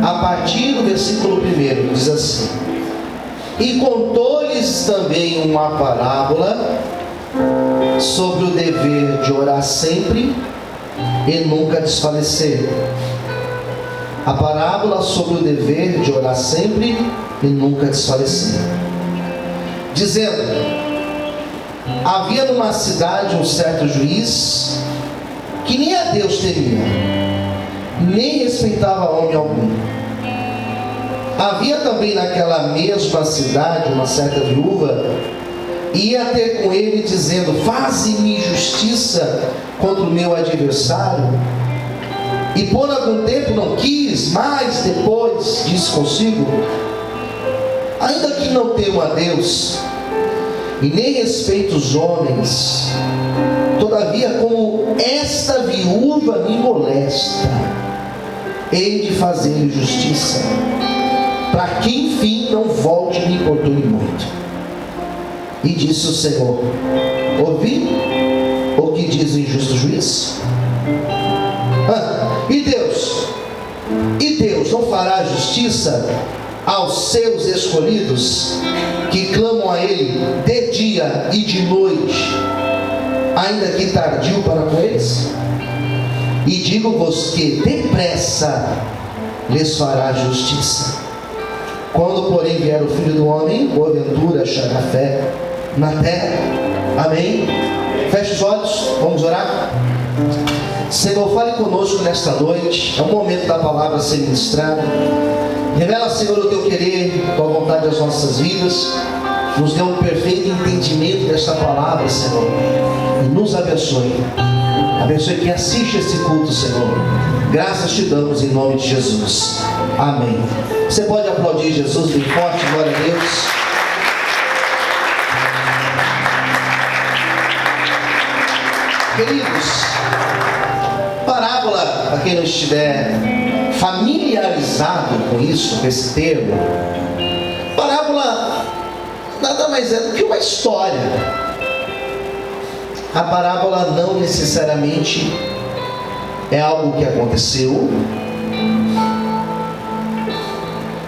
a partir do versículo 1, diz assim: e contou-lhes também uma parábola sobre o dever de orar sempre e nunca desfalecer. A parábola sobre o dever de orar sempre e nunca desfalecer. Dizendo: havia numa cidade um certo juiz que nem a Deus temia, nem respeitava homem algum. Havia também naquela mesma cidade uma certa viúva, e ia ter com ele dizendo: faze-me justiça contra o meu adversário. E por algum tempo não quis, mas depois disse consigo: ainda que não temo a Deus e nem respeito os homens, todavia como esta viúva me molesta, hei de fazer-lhe justiça, para que enfim não volte e me importune muito. E disse o Senhor: ouvi o que diz o injusto juiz? E Deus não fará justiça aos seus escolhidos, que clamam a Ele de dia e de noite, ainda que tardio para com eles? E digo-vos que depressa lhes fará justiça. Quando, porém, vier o Filho do Homem, porventura achará fé na terra? Amém? Feche os olhos, vamos orar. Senhor, fale conosco nesta noite. É o momento da palavra ser ministrada. Revela, Senhor, o teu querer, a tua vontade às nossas vidas. Nos dê um perfeito entendimento desta palavra, Senhor, e nos abençoe. Abençoe quem assiste esse culto, Senhor. Graças te damos em nome de Jesus. Amém. Você pode aplaudir Jesus bem forte, glória a Deus. Queridos, parábola, para quem não estiver familiarizado com isso, com esse termo, parábola nada mais é do que uma história. A parábola não necessariamente é algo que aconteceu,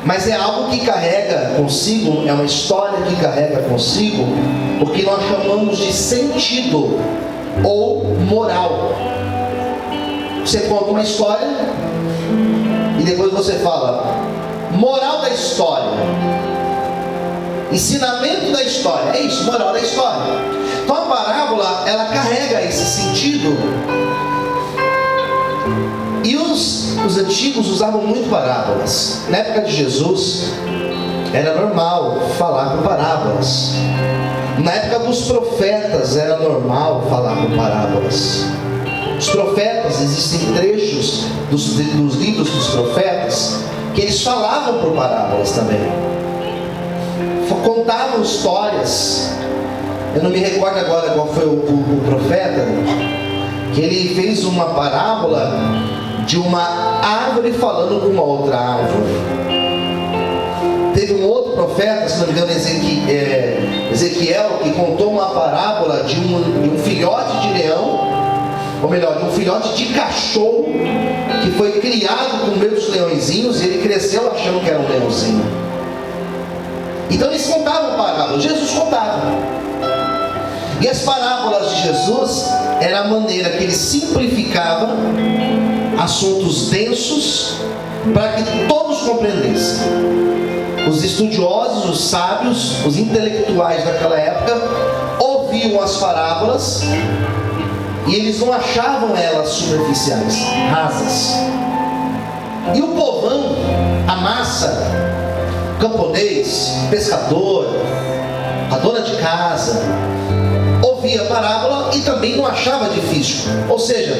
mas é algo que carrega consigo, é uma história que carrega consigo o que nós chamamos de sentido ou moral. Você conta uma história e depois você fala: moral da história, ensinamento da história. É isso, moral da história. Então a parábola, ela carrega esse sentido. E os antigos usavam muito parábolas. Na época de Jesus era normal falar com parábolas. Na época dos profetas era normal falar com parábolas. Os profetas, existem trechos dos livros dos profetas que eles falavam por parábolas também. Contavam histórias. Eu não me recordo agora qual foi o profeta, que ele fez uma parábola de uma árvore falando com uma outra árvore. Teve um outro profeta, se não me engano, Ezequiel, que contou uma parábola de um filhote de leão, ou melhor, de um filhote de cachorro, que foi criado com meus leõezinhos, e ele cresceu achando que era um leãozinho. Então eles contavam parábolas, Jesus contava. E as parábolas de Jesus era a maneira que ele simplificava assuntos densos para que todos compreendessem. Os estudiosos, os sábios, os intelectuais daquela época ouviam as parábolas e eles não achavam elas superficiais, rasas. E o povão, a massa, camponês, pescador, a dona de casa, ouvia a parábola e também não achava difícil. Ou seja,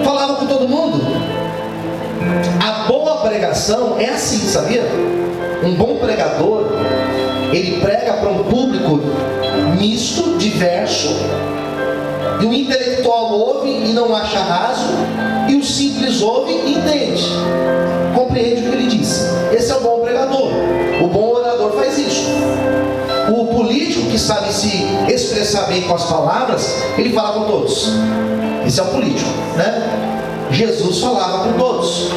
falava com todo mundo. A boa pregação é assim, sabia? Um bom pregador, ele prega para um público misto, diverso, e o intelectual ouve e não acha raso, e o simples ouve e entende, compreende o que ele diz. Esse é o bom pregador. O bom orador faz isso. O político que sabe se expressar bem com as palavras, ele fala com todos. Esse é o político, né? Jesus falava com todos.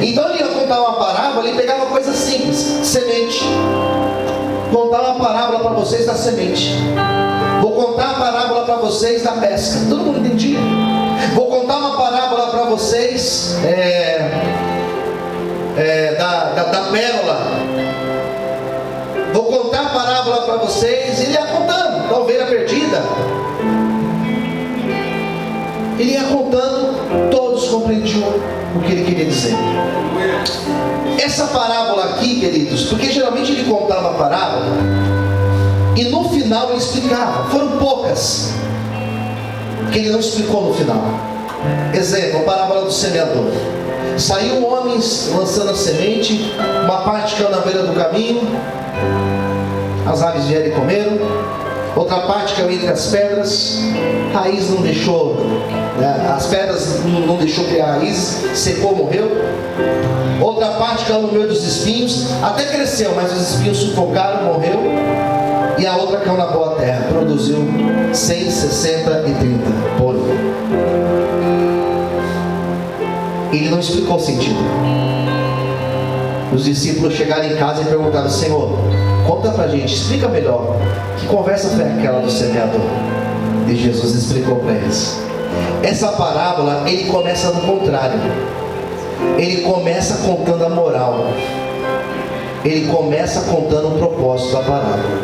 Então ele ia contar contar uma parábola, ele pegava coisa simples, semente. Vou contar uma parábola para vocês da semente. Vou contar a parábola para vocês da pesca. Todo mundo entendia? Vou contar uma parábola para vocês da pérola. Vou contar a parábola para vocês. Ele ia contando da ovelha perdida. Ele ia contando, todos compreendiam o que ele queria dizer. Essa parábola aqui, queridos, porque geralmente ele contava a parábola e no final ele explicava. Foram poucas que ele não explicou no final. Exemplo, a parábola do semeador. Saiu homens lançando a semente, uma parte caiu na beira do caminho, as aves vieram e comeram, outra parte caiu entre as pedras, raiz não deixou, as pedras não deixou criar raiz, secou, morreu. Outra parte caiu no meio dos espinhos, até cresceu, mas os espinhos sufocaram, morreu. E a outra caiu na boa terra, produziu 100, 60 e 30 por um. Ele não explicou o sentido. Os discípulos chegaram em casa e perguntaram: Senhor, conta pra gente, explica melhor, que conversa foi aquela do semeador? E Jesus explicou para eles. Essa parábola, ele começa no contrário. Ele começa contando a moral. Ele começa contando o propósito da parábola.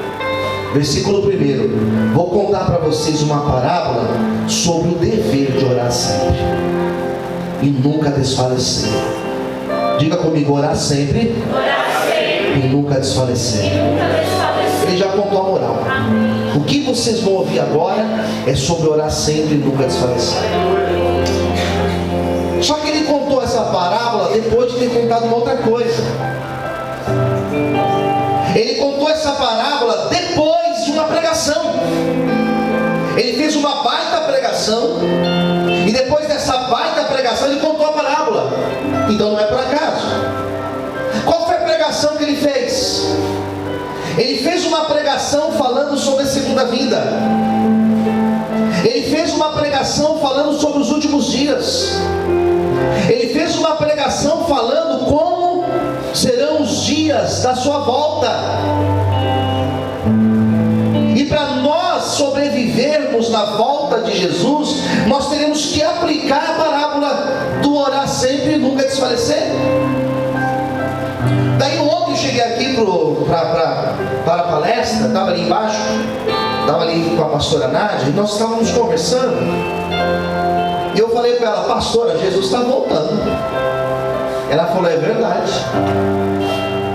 Versículo 1: vou contar para vocês uma parábola sobre o dever de orar sempre e nunca desfalecer. Diga comigo: orar sempre, e nunca desfalecer. Ele já contou a moral. O que vocês vão ouvir agora é sobre orar sempre e nunca desfalecer. Só que ele contou essa parábola depois de ter contado uma outra coisa. Ele contou essa parábola depois de uma pregação. Ele fez uma baita pregação, e depois dessa baita pregação ele contou a parábola. Então não é por acaso. Qual foi a pregação que ele fez? Ele fez uma pregação falando sobre a segunda vinda. Ele fez uma pregação falando sobre os últimos dias. Ele fez uma pregação falando como serão os dias da sua volta. E para nós sobrevivermos na volta de Jesus, nós teremos que aplicar a parábola do orar sempre e nunca desfalecer. Daí ontem eu cheguei aqui para a palestra, estava ali embaixo, estava ali com a pastora Nádia, e nós estávamos conversando, e eu falei para ela: pastora, Jesus está voltando. Ela falou: é verdade.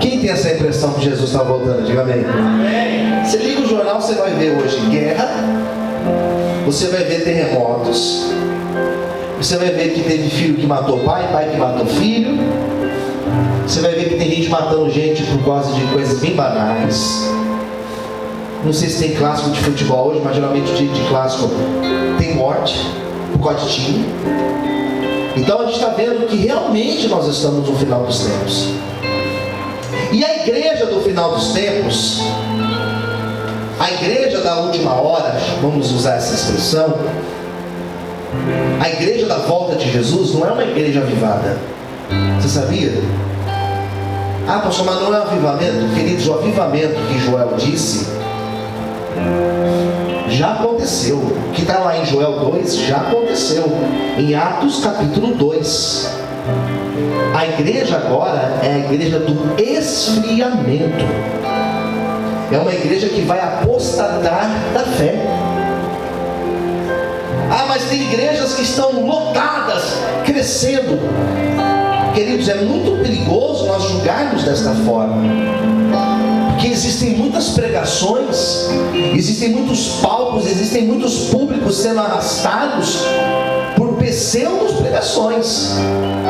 Quem tem essa impressão que Jesus está voltando? Diga amém. Você liga o jornal, você vai ver hoje guerra, você vai ver terremotos, você vai ver que teve filho que matou pai, pai que matou filho, você vai ver que tem gente matando gente por causa de coisas bem banais. Não sei se tem clássico de futebol hoje, mas geralmente o dia de clássico tem morte por causa de time. Então a gente está vendo que realmente nós estamos no final dos tempos. E a igreja do final dos tempos, a igreja da última hora, vamos usar essa expressão, a igreja da volta de Jesus não é uma igreja avivada. Você sabia? Ah, pastor, mas não é um avivamento? Queridos, o avivamento que Joel disse já aconteceu. O que está lá em Joel 2 já aconteceu. Em Atos capítulo 2. A igreja agora é a igreja do esfriamento. É uma igreja que vai apostatar da fé. Ah, mas tem igrejas que estão lotadas, crescendo. Queridos, é muito perigoso nós julgarmos desta forma, porque existem muitas pregações, existem muitos palcos, existem muitos públicos sendo arrastados por pseudos pregações,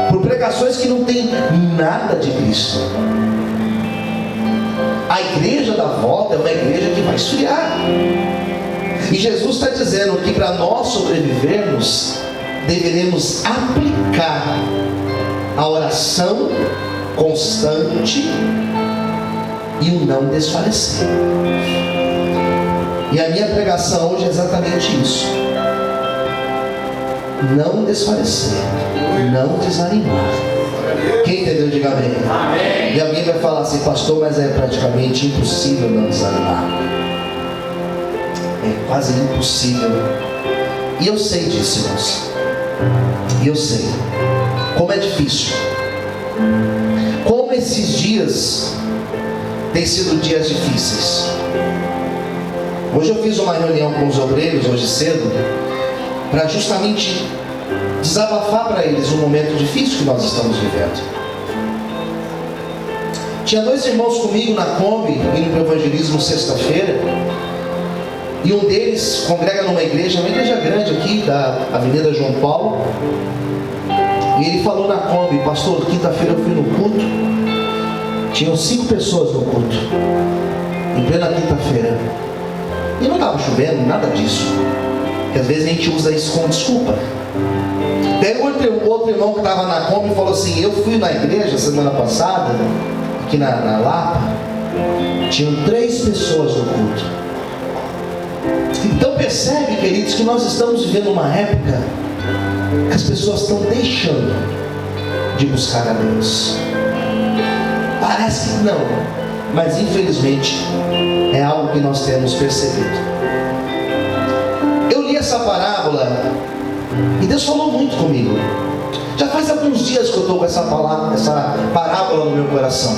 por pregações que não tem nada de Cristo. A igreja da volta é uma igreja que vai esfriar. E Jesus está dizendo que para nós sobrevivermos, deveremos aplicar a oração constante e o não desfalecer. E a minha pregação hoje é exatamente isso: não desfalecer, não desanimar. Quem entendeu, diga amém. E alguém vai falar assim: pastor, mas é praticamente impossível não desanimar. É quase impossível. E eu sei disso, irmãos. E eu sei como é difícil. Como esses dias têm sido dias difíceis. Hoje eu fiz uma reunião com os obreiros, hoje cedo, para justamente desabafar para eles um momento difícil que nós estamos vivendo. Tinha 2 irmãos comigo na Kombi, indo para o evangelismo sexta-feira, e um deles congrega numa igreja grande aqui, da Avenida João Paulo, e ele falou na Kombi: pastor, quinta-feira eu fui no culto, tinham 5 pessoas no culto, em plena quinta-feira, e não estava chovendo, nada disso, porque às vezes a gente usa isso como desculpa. Daí o outro irmão que estava na Kombi falou assim: eu fui na igreja semana passada, aqui na Lapa, tinham 3 pessoas no culto. Então percebe, queridos, que nós estamos vivendo uma época que as pessoas estão deixando de buscar a Deus. Parece que não, mas infelizmente é algo que nós temos percebido. Eu li essa parábola e Deus falou muito comigo. Já faz alguns dias que eu estou com essa parábola no meu coração.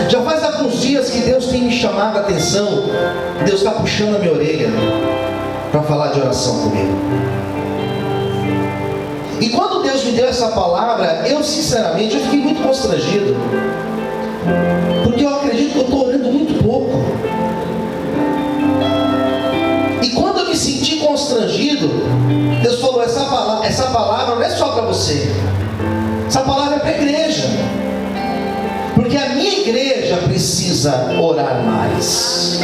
Já faz alguns dias que Deus tem me chamado a atenção. Deus está puxando a minha orelha para falar de oração comigo. E quando Deus me deu essa palavra, eu sinceramente eu fiquei muito constrangido, porque eu acredito que eu estou orando muito pouco. E quando eu me senti constrangido, Deus falou: essa palavra não é só para você, essa palavra é para a igreja, porque a minha igreja precisa orar mais.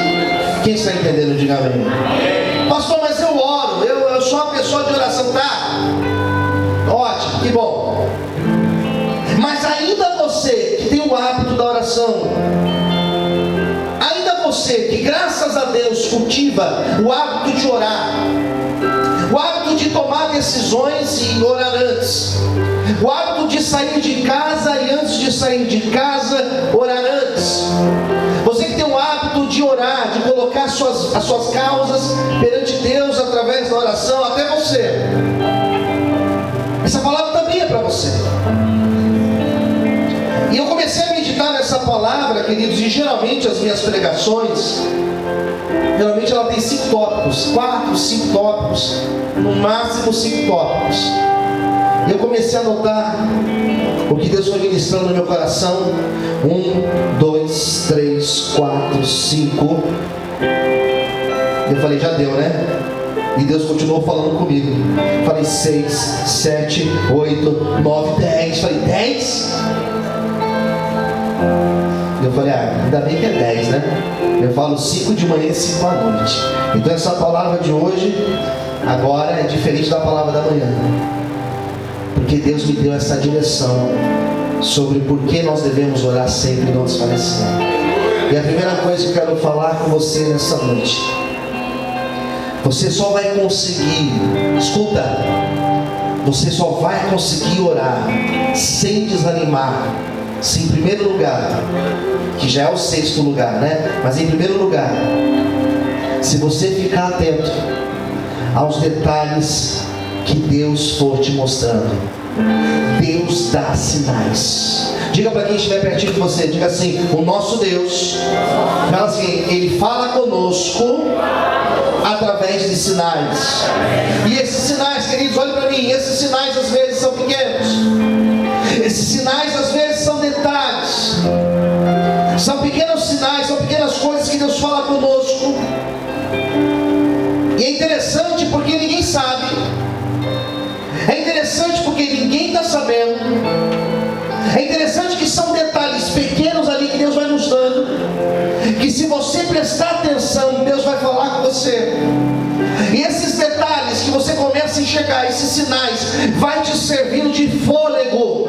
Quem está entendendo, diga amém. Pastor, mas eu oro, eu sou uma pessoa de oração. Tá, ótimo, que bom. Mas ainda você que tem o hábito da oração, ainda você que graças a Deus cultiva o hábito de orar, o hábito de tomar decisões e orar antes, o hábito de sair de casa e antes de sair de casa orar antes, você que tem o hábito de orar, de colocar as suas causas perante Deus através da oração, até você, essa palavra também é para você. E eu comecei a meditar nessa palavra, queridos, e geralmente as minhas pregações, geralmente ela tem 5 tópicos, 4, 5 tópicos, no máximo 5 tópicos. E eu comecei a anotar o que Deus foi ministrando no meu coração. 1, 2, 3, 4, 5. Eu falei: já deu, né? E Deus continuou falando comigo. Falei: 6, 7, 8, 9, 10. Falei: 10? Eu falei: ainda bem que é 10, né? Eu falo 5 de manhã e 5 à noite. Então essa palavra de hoje agora é diferente da palavra da manhã, porque Deus me deu essa direção sobre por que nós devemos orar sempre e não desfalecer. E a primeira coisa que eu quero falar com você nessa noite: você só vai conseguir, escuta, você só vai conseguir orar sem desanimar, se em primeiro lugar, que já é o 6º lugar, né? Mas em primeiro lugar, se você ficar atento aos detalhes que Deus for te mostrando. Deus dá sinais. Diga para quem estiver pertinho de você, diga assim: o nosso Deus, fala assim, Ele fala conosco através de sinais. E esses sinais, queridos, olhem para mim, esses sinais às vezes são pequenos, esses sinais às vezes são detalhes, são pequenos sinais, são pequenas coisas que Deus fala conosco. E é interessante porque ninguém sabe, é interessante porque ninguém está sabendo, é interessante que são detalhes pequenos ali que Deus vai nos dando, que se você prestar atenção, Deus vai falar com você. E esses detalhes que você começa a enxergar, esses sinais, vai te servindo de fôlego,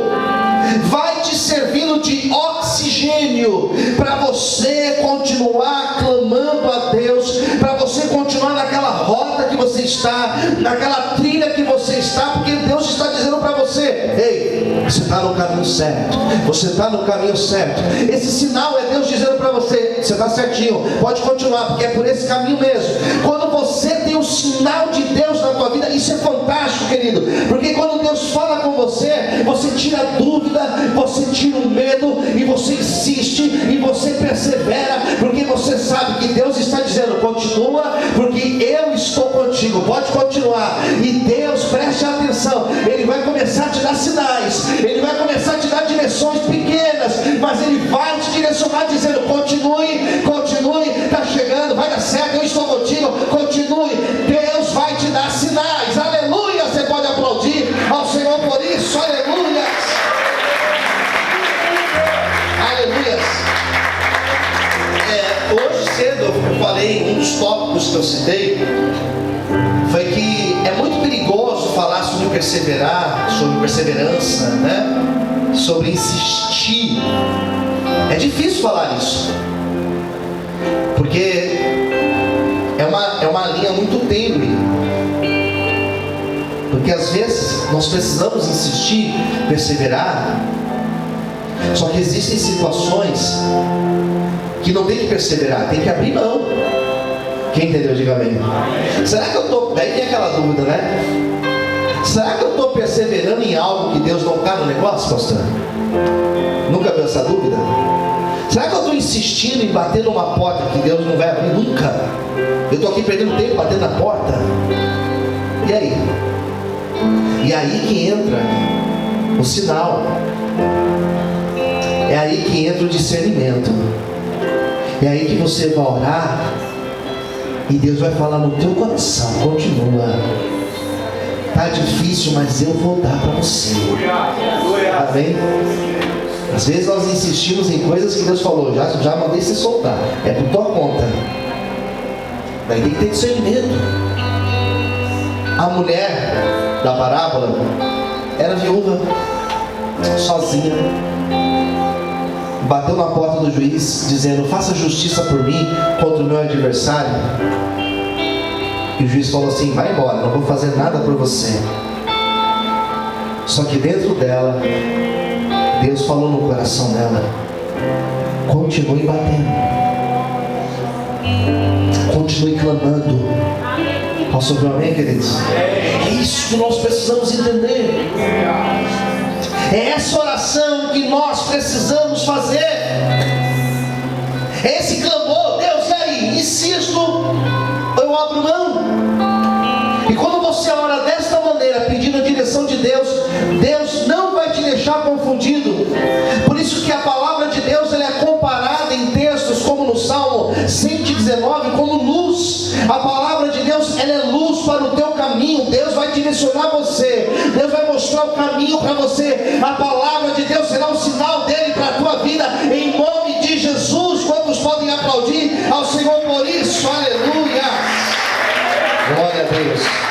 vai te servindo de oxigênio, para você continuar clamando a Deus, para você continuar naquela rota que você está, naquela trilha que você está, porque Deus está dizendo para você: ei, você está no caminho certo. Você está no caminho certo. Esse sinal é Deus dizendo para você: você está certinho, pode continuar, porque é por esse caminho mesmo. Quando você tem o sinal de Deus na tua vida, isso é fantástico, querido, porque quando Deus fala com você, você tira a dúvida, você tira o medo, e você insiste, e você persevera, porque você sabe que Deus está dizendo: continua, porque eu estou contigo, pode continuar. E Deus, preste atenção, Ele vai começar a te dar sinais, Ele vai começar a te dar direções pequenas, mas Ele vai te direcionar dizendo: continue, continue, está chegando, vai dar certo, eu estou contigo, continue. Deus vai te dar sinais, aleluia. Você pode aplaudir ao Senhor por isso, aleluia, aleluia. Hoje cedo eu falei, um dos tópicos que eu citei foi que é muito perigoso falar sobre perseverar, sobre perseverança, né? Sobre insistir. É difícil falar isso, porque é uma linha muito tênue. Porque às vezes nós precisamos insistir, perseverar, só que existem situações que não tem que perseverar, tem que abrir mão. Quem entendeu, diga amém. Será que eu estou... Daí tem aquela dúvida, né? Será que eu estou perseverando em algo que Deus não está no negócio, pastor? Nunca viu essa dúvida? Será que eu estou insistindo em bater numa porta que Deus não vai abrir nunca? Eu estou aqui perdendo tempo batendo na porta. E aí? E aí que entra o sinal. É aí que entra o discernimento. É aí que você vai orar e Deus vai falar no teu coração: continua. Tá difícil, mas eu vou dar para você. Amém? Às vezes nós insistimos em coisas que Deus falou: já mandei você soltar, é por tua conta. Daí tem que ter discernimento. A mulher da parábola era viúva, sozinha, bateu na porta do juiz dizendo: faça justiça por mim contra o meu adversário. E o juiz falou assim: vai embora, não vou fazer nada por você. Só que dentro dela, Deus falou no coração dela: continue batendo, continue clamando. Posso ouvir um amém, queridos? É isso que nós precisamos entender. É essa oração que nós precisamos fazer. É esse clamor: Deus, e aí? Insisto, eu abro mão. E quando você ora desta maneira, pedindo a direção de Deus, Deus não vai te deixar confundido. Por isso que a palavra de Deus ela é comparada em textos como no Salmo 119 como luz. A palavra de Deus ela é luz para o teu caminho. Deus vai direcionar você, Deus vai mostrar o caminho para você. A palavra de Deus será o sinal dele para a tua vida, em nome de Jesus. Quantos podem aplaudir ao Senhor por isso? Aleluia, glória a Deus.